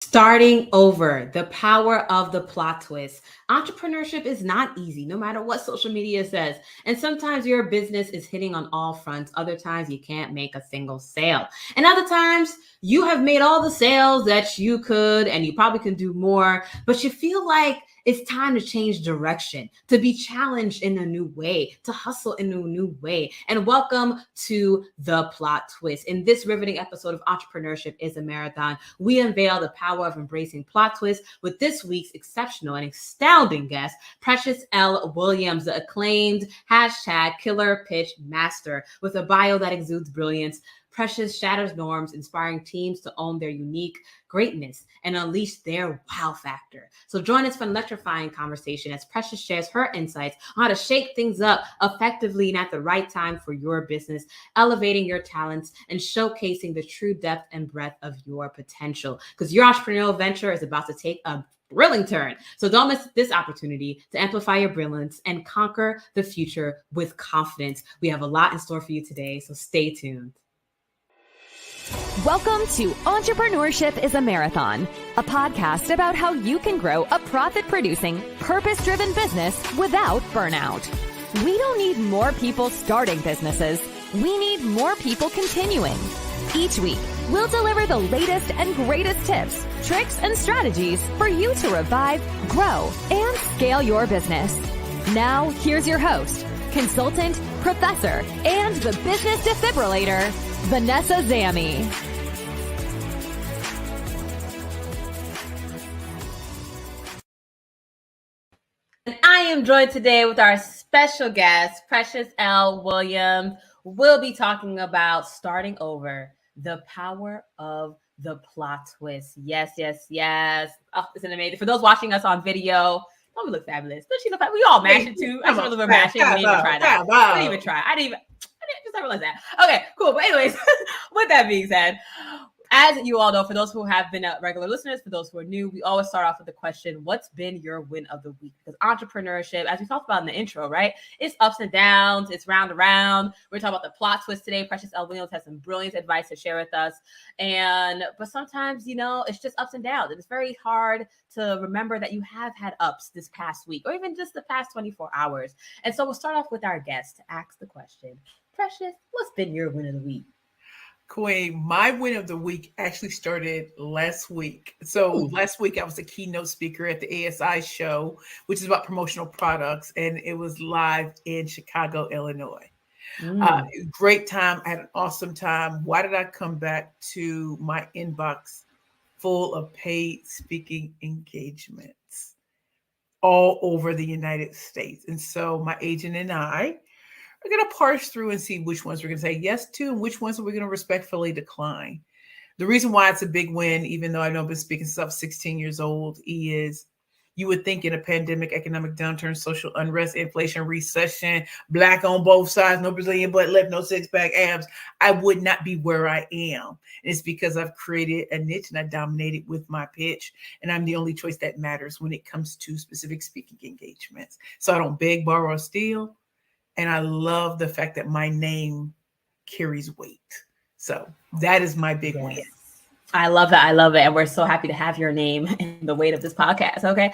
Starting over, the power of the plot twist. Entrepreneurship is not easy, no matter what social media says. And sometimes your business is hitting on all fronts. Other times you can't make a single sale. And other times you have made all the sales that you could, and you probably can do more, but you feel like it's time to change direction, to be challenged in a new way, to hustle in a new way. And welcome to The Plot Twist. In this riveting episode of Entrepreneurship is a Marathon, we unveil the power of embracing plot twists with this week's exceptional and astounding guest, Precious L. Williams, the acclaimed hashtag killer pitch master with a bio that exudes brilliance. Precious shatters norms, inspiring teams to own their unique greatness and unleash their wow factor. So join us for an electrifying conversation as Precious shares her insights on how to shake things up effectively and at the right time for your business, elevating your talents and showcasing the true depth and breadth of your potential. Because your entrepreneurial venture is about to take a thrilling turn. So don't miss this opportunity to amplify your brilliance and conquer the future with confidence. We have a lot in store for you today, so stay tuned. Welcome to Entrepreneurship is a Marathon, a podcast about how you can grow a profit-producing, purpose-driven business without burnout. We don't need more people starting businesses. We need more people continuing. Each week, we'll deliver the latest and greatest tips, tricks, and strategies for you to revive, grow, and scale your business. Now, here's your host, consultant, professor, and the business defibrillator, Vanessa Zammy. And I am joined today with our special guest, Precious L. Williams. We'll be talking about starting over, the power of the plot twist. Yes, yes, yes. Oh, isn't it amazing? For those watching us on video, don't we look fabulous? Don't she look fabulous? We all mash it too. I just really mashing. We didn't even try that. I didn't even try. I didn't just realize that. Okay, cool. But anyways, with that being said, as you all know, for those who have been regular listeners, for those who are new, we always start off with the question, what's been your win of the week? Because entrepreneurship, as we talked about in the intro, right? It's ups and downs. It's round and round. We're talking about the plot twist today. Precious L. Williams has some brilliant advice to share with us. But sometimes, it's just ups and downs. It's very hard to remember that you have had ups this past week or even just the past 24 hours. And so we'll start off with our guest to ask the question, Precious, what's been your win of the week? Queen, my win of the week actually started last week. So last week I was a keynote speaker at the ASI show, which is about promotional products, and it was live in Chicago, Illinois. Great time. I had an awesome time. Why did I come back to my inbox full of paid speaking engagements all over the United States? And so my agent and I are going to parse through and see which ones we're going to say yes to and which ones we're going to respectfully decline. The reason why it's a big win, even though I know I've been speaking since I was 16 years old, is you would think in a pandemic, economic downturn, social unrest, inflation, recession, black on both sides, no Brazilian butt lift, no six-pack abs, I would not be where I am. And it's because I've created a niche and I dominated with my pitch. And I'm the only choice that matters when it comes to specific speaking engagements. So I don't beg, borrow, or steal. And I love the fact that my name carries weight. So that is my big win. I love that. I love it. And we're so happy to have your name in the weight of this podcast. Okay.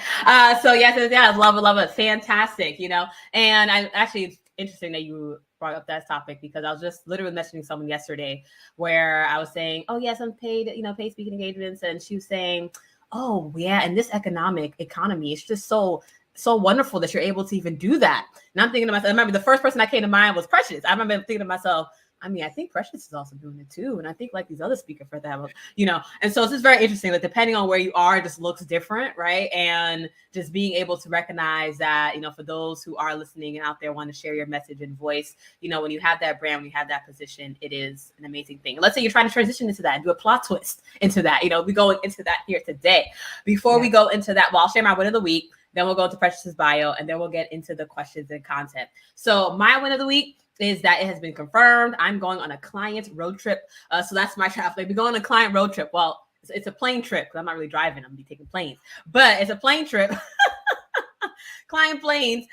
So yes, love it. Fantastic. And I actually, it's interesting that you brought up that topic because I was just literally messaging someone yesterday where I was saying, oh yes, I'm paid speaking engagements. And she was saying, oh yeah, in this economy, it's just so wonderful that you're able to even do that. And I'm thinking to myself, I remember the first person that came to mind was Precious. I remember thinking to myself, I think Precious is also doing it too. And I think like these other speakers for that, and so it's just very interesting that depending on where you are, it just looks different, right? And just being able to recognize that, for those who are listening and out there want to share your message and voice, when you have that brand, when you have that position, it is an amazing thing. Let's say you're trying to transition into that and do a plot twist into that, we go into that here today. Before we go into that, I'll share my win of the week. Then we'll go into Precious's bio, and then we'll get into the questions and content. So my win of the week is that it has been confirmed. I'm going on a client road trip. So that's my travel. We're going on a client road trip. Well, it's a plane trip because I'm not really driving. I'm going to be taking planes. But it's a plane trip. Client planes.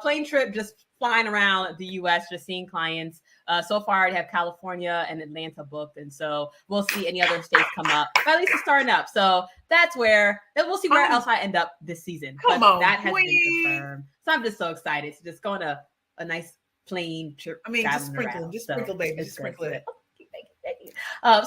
Plane trip, just flying around the U.S., just seeing clients. So far, I have California and Atlanta booked. And so we'll see any other states come up. But at least it's starting up. So that's where, then we'll see where else I end up this season. Come but on, that has queen. been confirmed. So I'm just so excited to just go on a nice plane trip. I mean, just sprinkle, baby, just sprinkle it. Thank you.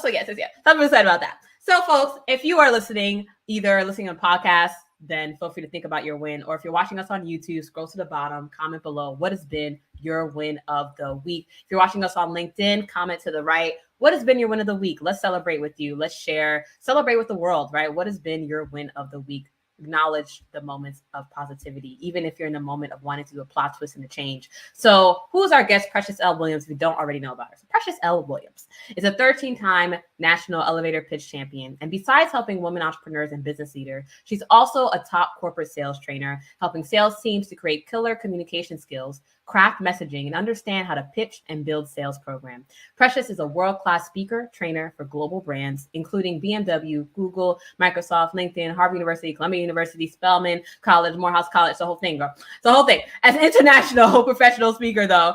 So yes. I'm excited about that. So folks, if you are listening, either listening on podcast, then feel free to think about your win. Or if you're watching us on YouTube, scroll to the bottom, comment below what has been your win of the week. If you're watching us on LinkedIn, comment to the right. What has been your win of the week? Let's celebrate with you. Let's share, celebrate with the world, right? What has been your win of the week? Acknowledge the moments of positivity, even if you're in the moment of wanting to do a plot twist and a change. So who's our guest, Precious L. Williams, if you don't already know about her? So Precious L. Williams is a 13-time national elevator pitch champion. And besides helping women entrepreneurs and business leaders, she's also a top corporate sales trainer, helping sales teams to create killer communication skills, craft messaging, and understand how to pitch and build sales program. Precious is a world-class speaker, trainer for global brands, including BMW, Google, Microsoft, LinkedIn, Harvard University, Columbia University, Spelman College, Morehouse College, the whole thing, girl. The whole thing. As an international professional speaker, though,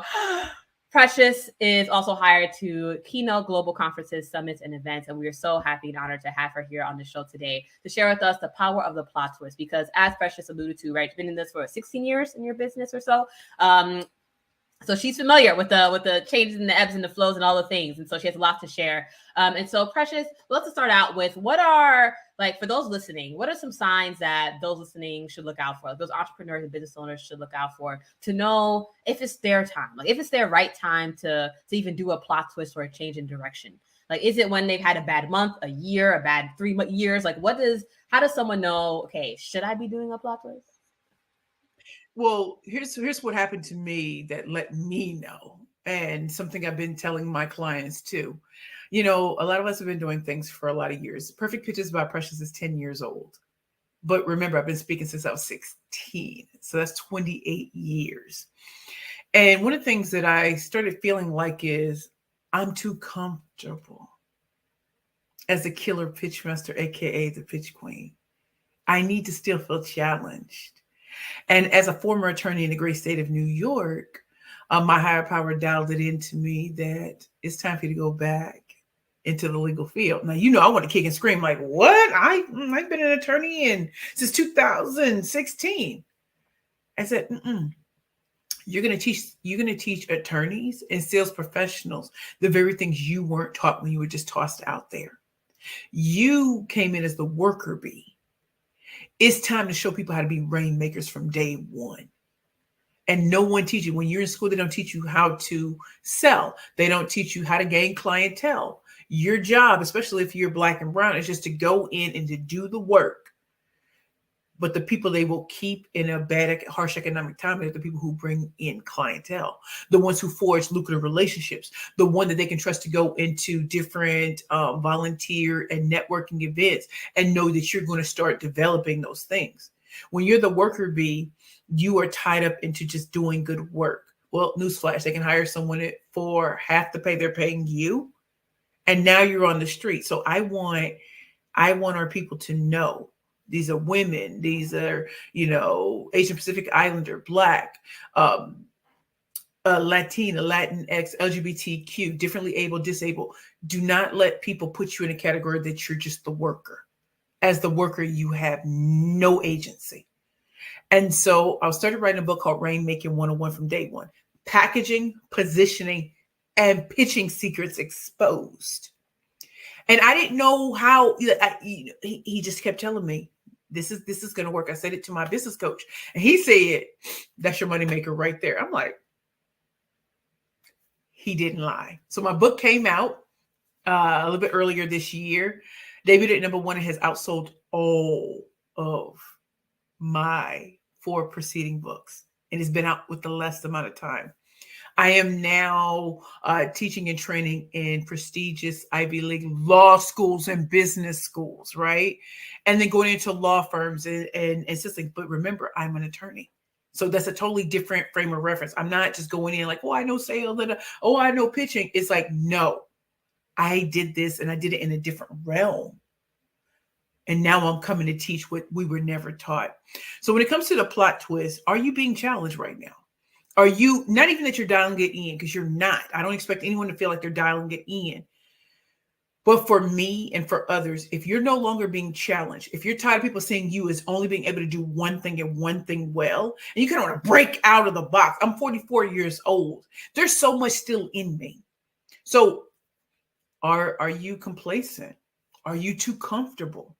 Precious is also hired to keynote global conferences, summits, and events. And we are so happy and honored to have her here on the show today to share with us the power of the plot twist. Because as Precious alluded to, right, you've been in this for 16 years in your business or so. So she's familiar with the changes and the ebbs and the flows and all the things. And so she has a lot to share. And so Precious, let's start out with what are, like, for those listening, what are some signs that those listening should look out for? Those entrepreneurs and business owners should look out for to know if it's their time, like if it's their right time to even do a plot twist or a change in direction. Like, is it when they've had a bad month, a year, a bad 3 years? Like, how does someone know, okay, should I be doing a plot twist? Well, here's what happened to me that let me know, and something I've been telling my clients too. You know, a lot of us have been doing things for a lot of years. Perfect Pitches by Precious is 10 years old. But remember, I've been speaking since I was 16. So that's 28 years. And one of the things that I started feeling like is I'm too comfortable as a killer pitch master, AKA the pitch queen. I need to still feel challenged. And as a former attorney in the great state of New York, my higher power dialed it into me that it's time for you to go back into the legal field. Now, you know, I want to kick and scream like, what? I've been an attorney since 2016. I said, You're going to teach attorneys and sales professionals the very things you weren't taught when you were just tossed out there. You came in as the worker bee. It's time to show people how to be rainmakers from day one. And no one teaches you. When you're in school, they don't teach you how to sell. They don't teach you how to gain clientele. Your job, especially if you're Black and brown, is just to go in and to do the work. But the people they will keep in a bad, harsh economic time are the people who bring in clientele, the ones who forge lucrative relationships, the one that they can trust to go into different volunteer and networking events and know that you're going to start developing those things. When you're the worker bee, you are tied up into just doing good work. Well, newsflash, they can hire someone for half the pay they're paying you. And now you're on the street. So I want our people to know. These are women. These are, Asian Pacific Islander, Black, Latina, Latinx, LGBTQ, differently able, disabled. Do not let people put you in a category that you're just the worker. As the worker, you have no agency. And so I started writing a book called Rainmaking 101 from day one. Packaging, positioning, and pitching secrets exposed. And I didn't know how. He just kept telling me, this is going to work. I said it to my business coach, and he said, that's your moneymaker right there. I'm like, he didn't lie. So my book came out a little bit earlier this year. Debuted at #1 and has outsold all of my 4 preceding books, and it's been out with the less amount of time. I am now teaching and training in prestigious Ivy League law schools and business schools, right? And then going into law firms and assisting. But remember, I'm an attorney. So that's a totally different frame of reference. I'm not just going in like, oh, I know sales, I know pitching. It's like, no, I did this and I did it in a different realm. And now I'm coming to teach what we were never taught. So when it comes to the plot twist, are you being challenged right now? Are you, not even that you're dialing it in, because you're not. I don't expect anyone to feel like they're dialing it in. But for me and for others, if you're no longer being challenged, if you're tired of people seeing you as only being able to do one thing and one thing well, and you kind of want to break out of the box. I'm 44 years old. There's so much still in me. So are you complacent? Are you too comfortable?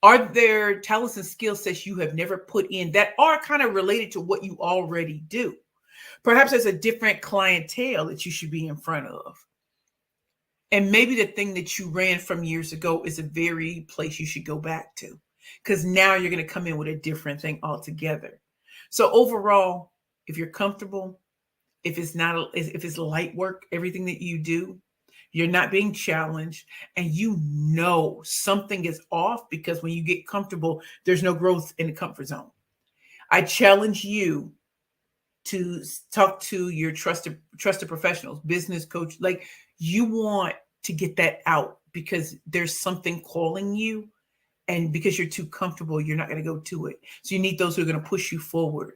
Are there talents and skill sets you have never put in that are kind of related to what you already do? Perhaps there's a different clientele that you should be in front of. And maybe the thing that you ran from years ago is a very place you should go back to, because now you're going to come in with a different thing altogether. So overall, if you're comfortable, if it's light work, everything that you do, you're not being challenged, and you know something is off, because when you get comfortable, there's no growth in the comfort zone. I challenge you to talk to your trusted professionals, business coach. Like, you want to get that out, because there's something calling you, and because you're too comfortable, you're not going to go to it. So you need those who are going to push you forward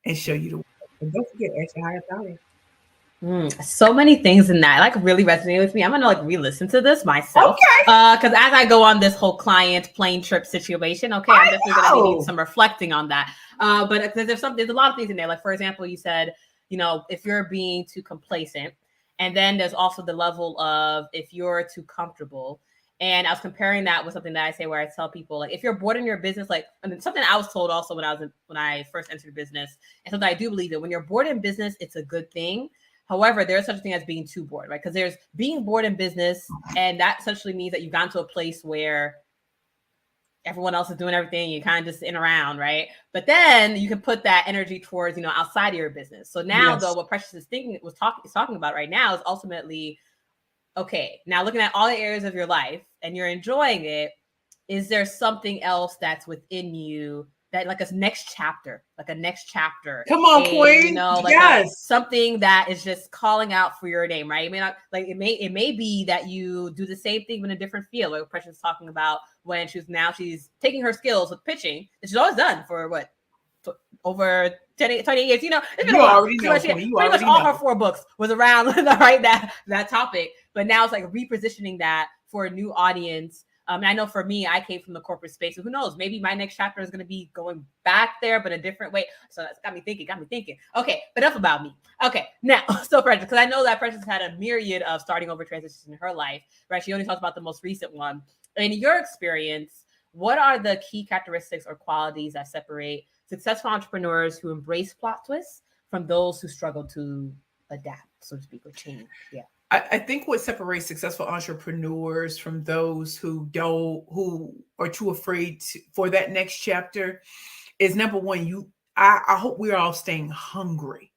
and show you the way. And don't forget, ask your higher power. So many things in that like really resonated with me. I'm gonna like re-listen to this myself, because as I go on this whole client plane trip situation, I'm definitely gonna need some reflecting on that. But there's a lot of things in there. Like, for example, you said, if you're being too complacent, and then there's also the level of if you're too comfortable. And I was comparing that with something that I say, where I tell people, like, if you're bored in your business, like, I mean, something I was told also when I first entered business, and something I do believe in, when you're bored in business, it's a good thing. However, there's such a thing as being too bored, right? Because there's being bored in business, and that essentially means that you've gotten to a place where everyone else is doing everything, you kind of just sitting around, right? But then you can put that energy towards, outside of your business. So now, though, what Precious is talking about right now is ultimately, okay, now looking at all the areas of your life and you're enjoying it, is there something else that's within you that like a next chapter? Come on, queen. Something that is just calling out for your name, right? It may not, like, it may be that you do the same thing in a different field. Like Precious is talking about when she's taking her skills with pitching, that she's always done for what, over 20 years. It's been a while. Pretty much all her 4 books was around right that topic, but now it's like repositioning that for a new audience. And I know for me, I came from the corporate space, so who knows? Maybe my next chapter is going to be going back there, but a different way. So that's got me thinking. Okay, but enough about me. Okay, now, so Precious, because I know that Precious had a myriad of starting over transitions in her life, right? She only talks about the most recent one. In your experience, what are the key characteristics or qualities that separate successful entrepreneurs who embrace plot twists from those who struggle to adapt, so to speak, or change? Yeah. I think what separates successful entrepreneurs from those who are too afraid for that next chapter is, number one, I hope we're all staying hungry,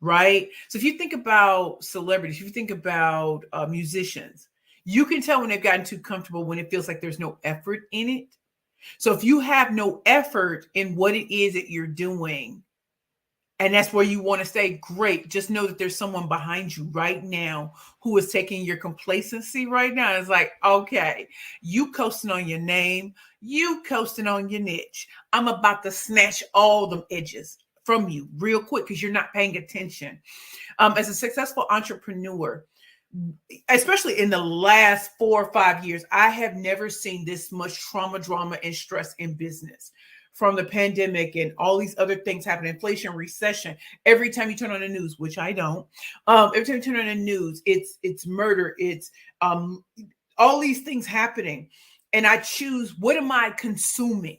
right? So if you think about celebrities, if you think about musicians, you can tell when they've gotten too comfortable, when it feels like there's no effort in it. So if you have no effort in what it is that you're doing, and that's where you want to stay, great. Just know that there's someone behind you right now who is taking your complacency right now. It's like, okay, you coasting on your name, you coasting on your niche. I'm about to snatch all them edges from you real quick because you're not paying attention. As a successful entrepreneur, especially in the last 4 or 5 years, I have never seen this much trauma, drama, and stress in business. From the pandemic and all these other things happening, inflation, recession. Every time you turn on the news, which I don't, every time you turn on the news, it's murder, it's all these things happening. And I choose, what am I consuming?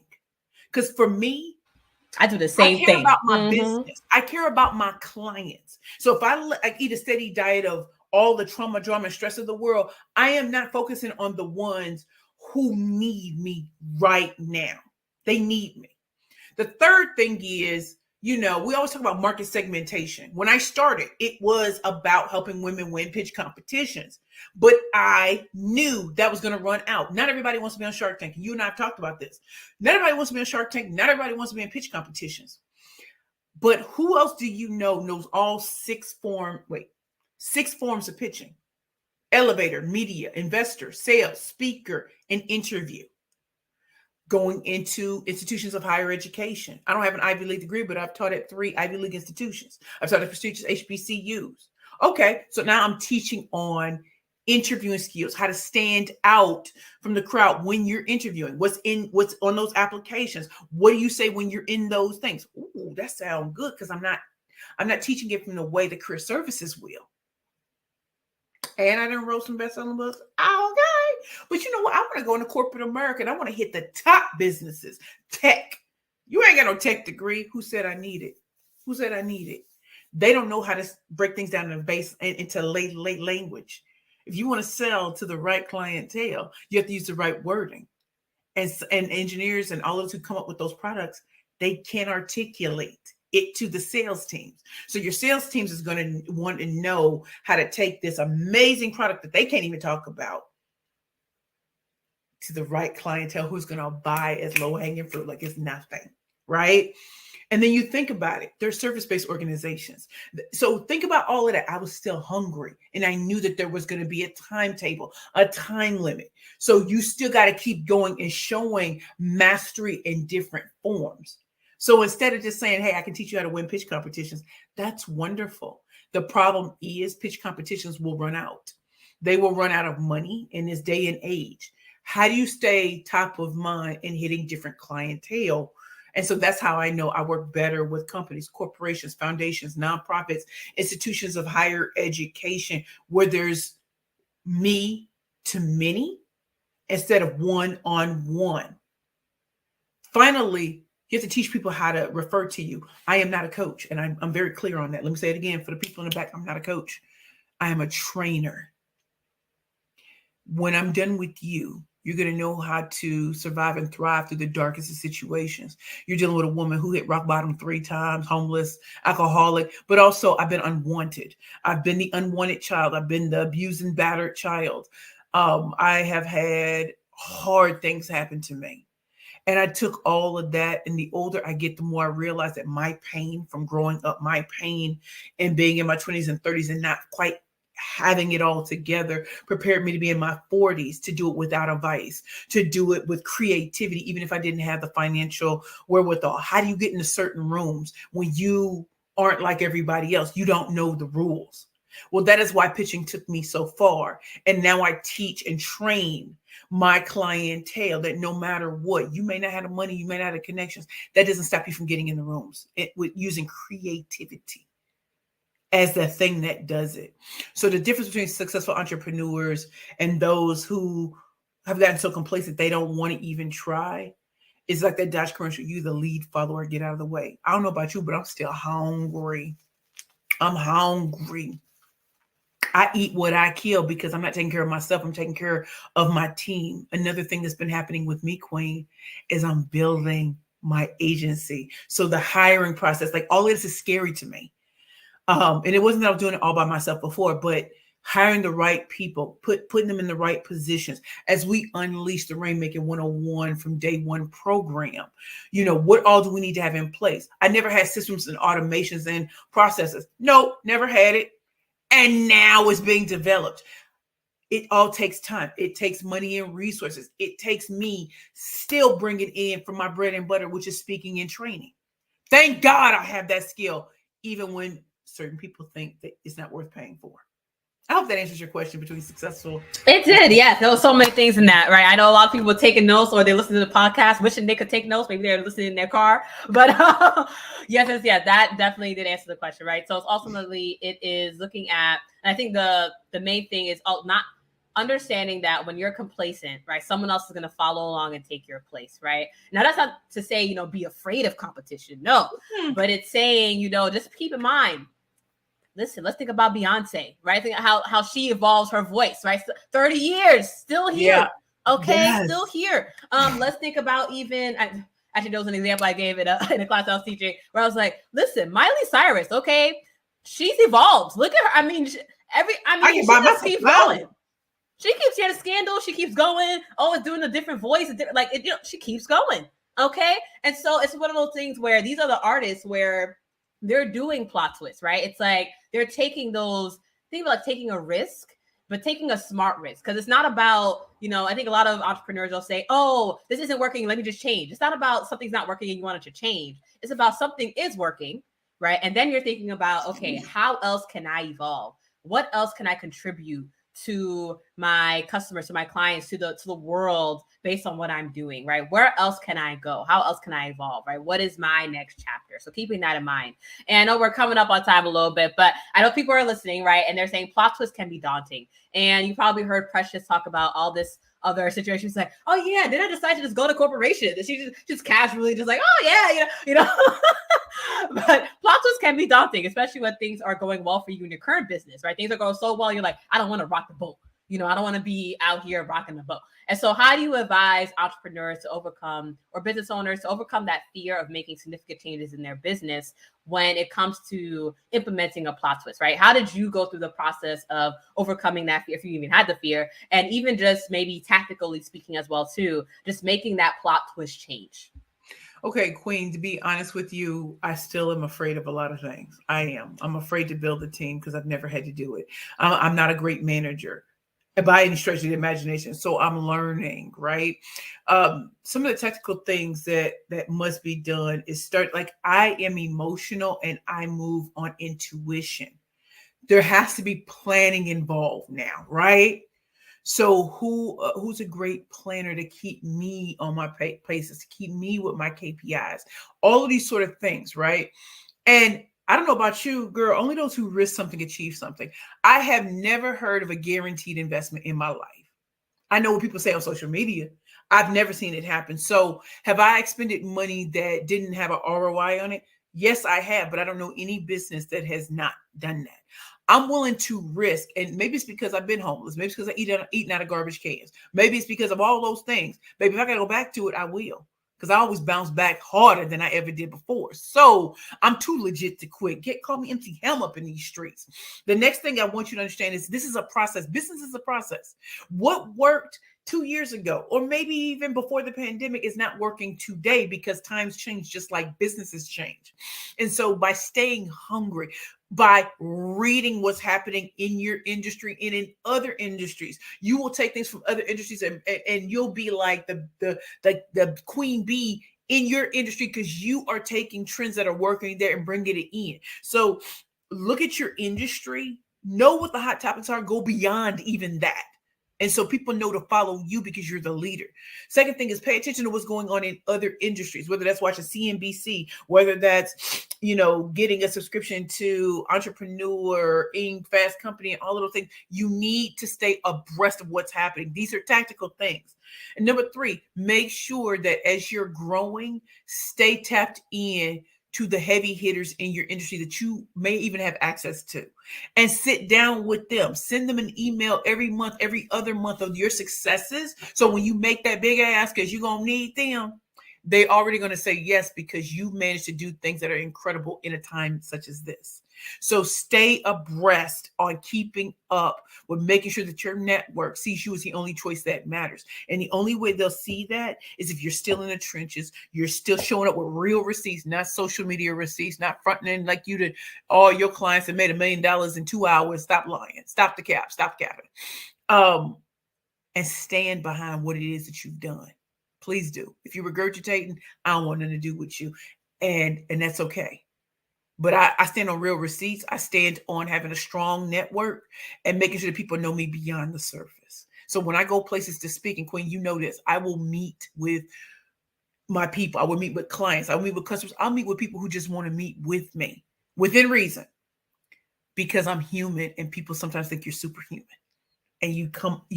Because for me, I do the same thing. I care about my business. I care about my clients. So if I eat a steady diet of all the trauma, drama, and stress of the world, I am not focusing on the ones who need me right now. They need me. The third thing is, we always talk about market segmentation. When I started, it was about helping women win pitch competitions, but I knew that was going to run out. Not everybody wants to be on Shark Tank. You and I have talked about this. Not everybody wants to be on Shark Tank. Not everybody wants to be in pitch competitions. But who else do you know knows all 6 forms of pitching? Elevator, media, investor, sales, speaker, and interview. going into institutions of higher education. I don't have an Ivy League degree, but I've taught at 3 Ivy League institutions. I've taught at prestigious HBCUs. Okay, so now I'm teaching on interviewing skills, how to stand out from the crowd when you're interviewing, what's on those applications. What do you say when you're in those things? Ooh, that sounds good, because I'm not teaching it from the way the career services will. And I done wrote some best-selling books. Okay. But you know what? I want to go into corporate America, and I want to hit the top businesses. Tech. You ain't got no tech degree. Who said I need it? Who said I need it? They don't know how to break things down in base into late language. If you want to sell to the right clientele, you have to use the right wording. And engineers and all those who come up with those products, they can't articulate it to the sales teams. So your sales teams is going to want to know how to take this amazing product that they can't even talk about to the right clientele who's going to buy as low-hanging fruit like it's nothing, right? And then you think about it, they're service-based organizations. So think about all of that. I was still hungry, and I knew that there was going to be a timetable, a time limit. So you still got to keep going and showing mastery in different forms. So instead of just saying, hey, I can teach you how to win pitch competitions, that's wonderful. The problem is pitch competitions will run out. They will run out of money in this day and age. How do you stay top of mind in hitting different clientele? And so that's how I know I work better with companies, corporations, foundations, nonprofits, institutions of higher education, where there's me to many instead of one-on-one. Finally, you have to teach people how to refer to you. I am not a coach, and I'm very clear on that. Let me say it again for the people in the back. I'm not a coach. I am a trainer. When I'm done with you, you're going to know how to survive and thrive through the darkest of situations. You're dealing with a woman who hit rock bottom 3 times, homeless, alcoholic, but also I've been unwanted. I've been the unwanted child. I've been the abused and battered child. I have had hard things happen to me. And I took all of that. And the older I get, the more I realize that my pain from growing up, my pain and being in my 20s and 30s and not quite having it all together prepared me to be in my 40s to do it without a vice, to do it with creativity, even if I didn't have the financial wherewithal. How do you get into certain rooms when you aren't like everybody else? You don't know the rules. Well, that is why pitching took me so far. And now I teach and train my clientele that no matter what, you may not have the money, you may not have the connections. That doesn't stop you from getting in the rooms with using creativity as the thing that does it. So the difference between successful entrepreneurs and those who have gotten so complacent they don't want to even try is like that Dodge commercial, you the lead follower, get out of the way. I don't know about you, but I'm still hungry. I'm hungry. I eat what I kill because I'm not taking care of myself. I'm taking care of my team. Another thing that's been happening with me, Queen, is I'm building my agency. So the hiring process, like all of this is scary to me. And it wasn't that I was doing it all by myself before, but hiring the right people, putting them in the right positions as we unleash the Rainmaking 101 from day one program. You know, what all do we need to have in place? I never had systems and automations and processes. Nope, never had it. And now it's being developed. It all takes time. It takes money and resources. It takes me still bringing in from my bread and butter, which is speaking and training. Thank God I have that skill, even when certain people think that it's not worth paying for. I hope that answers your question between successful. It did. Yes. There were so many things in that, right? I know a lot of people taking notes or they listen to the podcast, wishing they could take notes. Maybe they're listening in their car, but yes, that definitely did answer the question, right? So it's ultimately, it is looking at, and I think the main thing is not understanding that when you're complacent, right, someone else is going to follow along and take your place, right? Now, that's not to say, be afraid of competition. No, but it's saying, just keep in mind, listen, let's think about Beyonce, right? Think how she evolves her voice, right? 30 years, still here. Yeah. Okay, yes. Still here. Let's think about even, actually, there was an example I gave in a class I was teaching where I was like, listen, Miley Cyrus, okay, she's evolved. Look at her. I mean, she just keeps going. She keeps getting a scandal. She keeps going. Oh, it's doing a different voice. She keeps going. Okay. And so it's one of those things where these are the artists where they're doing plot twists, right? It's like they're taking those things like taking a risk, but taking a smart risk. Because it's not about, I think a lot of entrepreneurs will say, oh, this isn't working, let me just change. It's not about something's not working and you want it to change. It's about something is working, right? And then you're thinking about, okay, how else can I evolve? What else can I contribute to my customers, to my clients, to the world based on what I'm doing, right? Where else can I go? How else can I evolve, right? What is my next chapter? So keeping that in mind. And I know we're coming up on time a little bit, but I know people are listening, right? And they're saying plot twists can be daunting. And you probably heard Precious talk about all this other situations like, oh yeah, then I decided to just go to corporation. And she just casually just like, oh yeah, But plot twists can be daunting, especially when things are going well for you in your current business, right? Things are going so well, you're like, I don't want to rock the boat. I don't want to be out here rocking the boat. And so how do you advise entrepreneurs to overcome, or business owners to overcome that fear of making significant changes in their business when it comes to implementing a plot twist, right? How did you go through the process of overcoming that fear, if you even had the fear, and even just maybe tactically speaking as well too, just making that plot twist change? Okay, Queen, to be honest with you, I still am afraid of a lot of things. I'm afraid to build a team because I've never had to do it. I'm not a great manager by any stretch of the imagination. So I'm learning, right? Some of the technical things that must be done is I am emotional and I move on intuition. There has to be planning involved now, right? So who's a great planner to keep me on my places, to keep me with my KPIs, all of these sort of things, right? And I don't know about you, girl, only those who risk something achieve something. I have never heard of a guaranteed investment in my life. I know what people say on social media. I've never seen it happen. So have I expended money that didn't have an ROI on it? Yes, I have, but I don't know any business that has not done that. I'm willing to risk, and maybe it's because I've been homeless. Maybe it's because I eating out of garbage cans. Maybe it's because of all those things. Maybe if I gotta go back to it, I will, because I always bounce back harder than I ever did before. So I'm too legit to quit. Call me MC Hammer up in these streets. The next thing I want you to understand is this is a process. Business is a process. What worked 2 years ago, or maybe even before the pandemic, is not working today because times change just like businesses change. And so by staying hungry, by reading what's happening in your industry and in other industries, you will take things from other industries and you'll be like the queen bee in your industry because you are taking trends that are working there and bringing it in. So look at your industry, know what the hot topics are, go beyond even that. And so people know to follow you because you're the leader. Second thing is pay attention to what's going on in other industries, whether that's watching CNBC, whether that's, getting a subscription to Entrepreneur, Inc., Fast Company, and all of those things. You need to stay abreast of what's happening. These are tactical things. And number 3, make sure that as you're growing, stay tapped in to the heavy hitters in your industry that you may even have access to, and sit down with them. Send them an email every month, every other month of your successes. So when you make that big ask, because you're going to need them, they already going to say yes, because you managed to do things that are incredible in a time such as this. So stay abreast on keeping up with making sure that your network sees you as the only choice that matters. And the only way they'll see that is if you're still in the trenches, you're still showing up with real receipts, not social media receipts, not fronting in like you did all your clients that made $1 million in 2 hours. Stop lying. Stop the cap. Stop capping. And stand behind what it is that you've done. Please do. If you're regurgitating, I don't want nothing to do with you. And that's okay. But I stand on real receipts. I stand on having a strong network and making sure that people know me beyond the surface. So when I go places to speak, and Queen, you know this, I will meet with my people. I will meet with clients. I will meet with customers. I'll meet with people who just want to meet with me within reason, because I'm human and people sometimes think you're superhuman, and you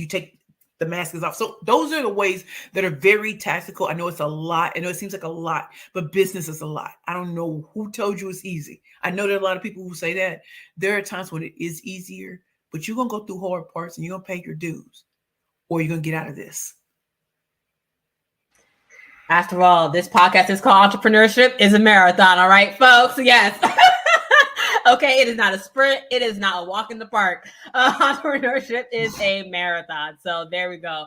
take the mask is off. So those are the ways that are very tactical. I know it's a lot. I know it seems like a lot, but business is a lot. I don't know who told you it's easy. I know there are a lot of people who say that. There are times when it is easier, but you're going to go through hard parts and you're going to pay your dues, or you're going to get out of this. After all, this podcast is called Entrepreneurship is a Marathon. All right, folks? Yes. Okay, it is not a sprint. It is not a walk in the park. Entrepreneurship is a marathon. So there we go.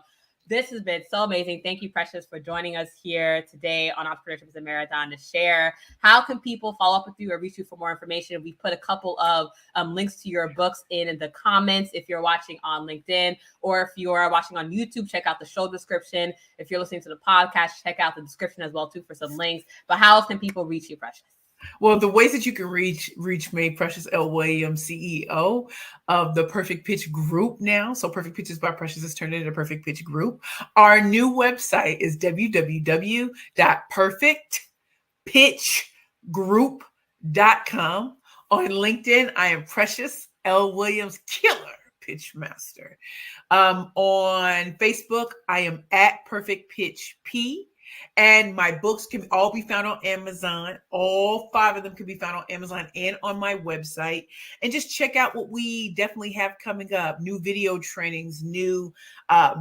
This has been so amazing. Thank you, Precious, for joining us here today on Entrepreneurship Is A Marathon to share. How can people follow up with you or reach you for more information? We put a couple of links to your books in the comments if you're watching on LinkedIn, or if you are watching on YouTube, check out the show description. If you're listening to the podcast, check out the description as well too for some links. But how else can people reach you, Precious? Well, the ways that you can reach me, Precious L. Williams, CEO of the Perfect Pitch Group now. So Perfect Pitches by Precious has turned into Perfect Pitch Group. Our new website is www.perfectpitchgroup.com. On LinkedIn, I am Precious L. Williams, Killer Pitch Master. On Facebook, I am at Perfect Pitch P. And my books can all be found on Amazon. All 5 of them can be found on Amazon and on my website. And just check out what we definitely have coming up. New video trainings, new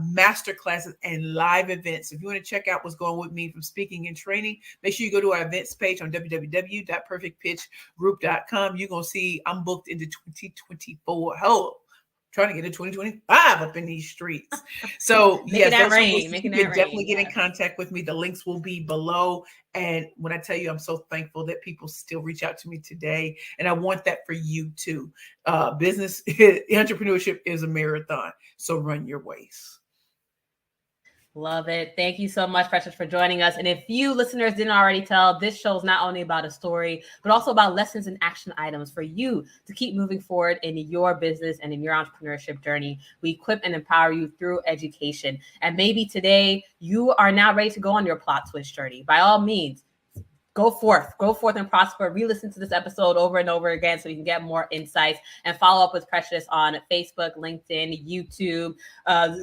master classes, and live events. If you want to check out what's going with me from speaking and training, make sure you go to our events page on www.perfectpitchgroup.com. You're going to see I'm booked into 2024. Trying to get to 2025 up in these streets. So yes, you can definitely get in contact with me. The links will be below. And when I tell you, I'm so thankful that people still reach out to me today. And I want that for you too. Business, entrepreneurship is a marathon. So run your race. Love it. Thank you so much, Precious, for joining us. And if you listeners didn't already tell, this show is not only about a story, but also about lessons and action items for you to keep moving forward in your business and in your entrepreneurship journey. We equip and empower you through education. And maybe today you are now ready to go on your plot twist journey. By all means, go forth and prosper. Re-listen to this episode over and over again so you can get more insights, and follow up with Precious on Facebook, LinkedIn, YouTube,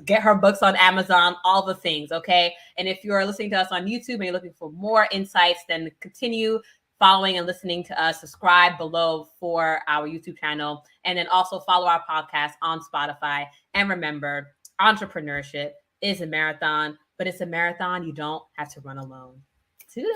get her books on Amazon, all the things, okay? And if you're listening to us on YouTube and you're looking for more insights, then continue following and listening to us. Subscribe below for our YouTube channel, and then also follow our podcast on Spotify. And remember, entrepreneurship is a marathon, but it's a marathon you don't have to run alone. Toodles.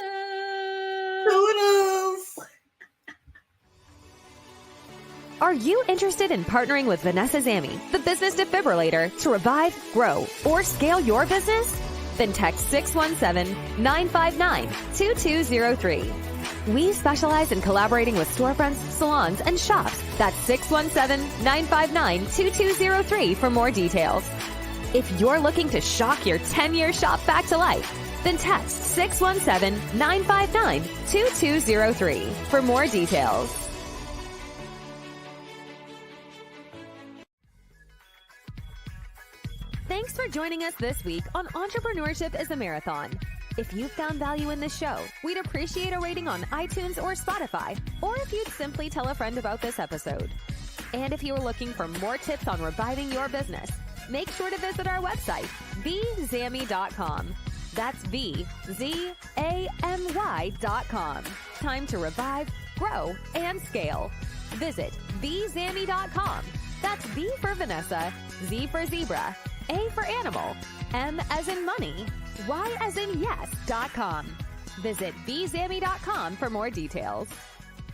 Are you interested in partnering with Vanessa Zammy, the business defibrillator, to revive, grow, or scale your business? Then text 617-959-2203. We specialize in collaborating with storefronts, salons, and shops. That's 617-959-2203 for more details. If you're looking to shock your 10-year shop back to life, then text 617-959-2203 for more details. Thanks for joining us this week on Entrepreneurship is a Marathon. If you found value in this show, we'd appreciate a rating on iTunes or Spotify, or if you'd simply tell a friend about this episode. And if you are looking for more tips on reviving your business, make sure to visit our website, vzammy.com. That's VZAMY.com. Time to revive, grow, and scale. Visit vzammy.com. That's V for Vanessa, Z for zebra, A for animal, M as in money, Y as in yes.com. Visit vzammy.com for more details.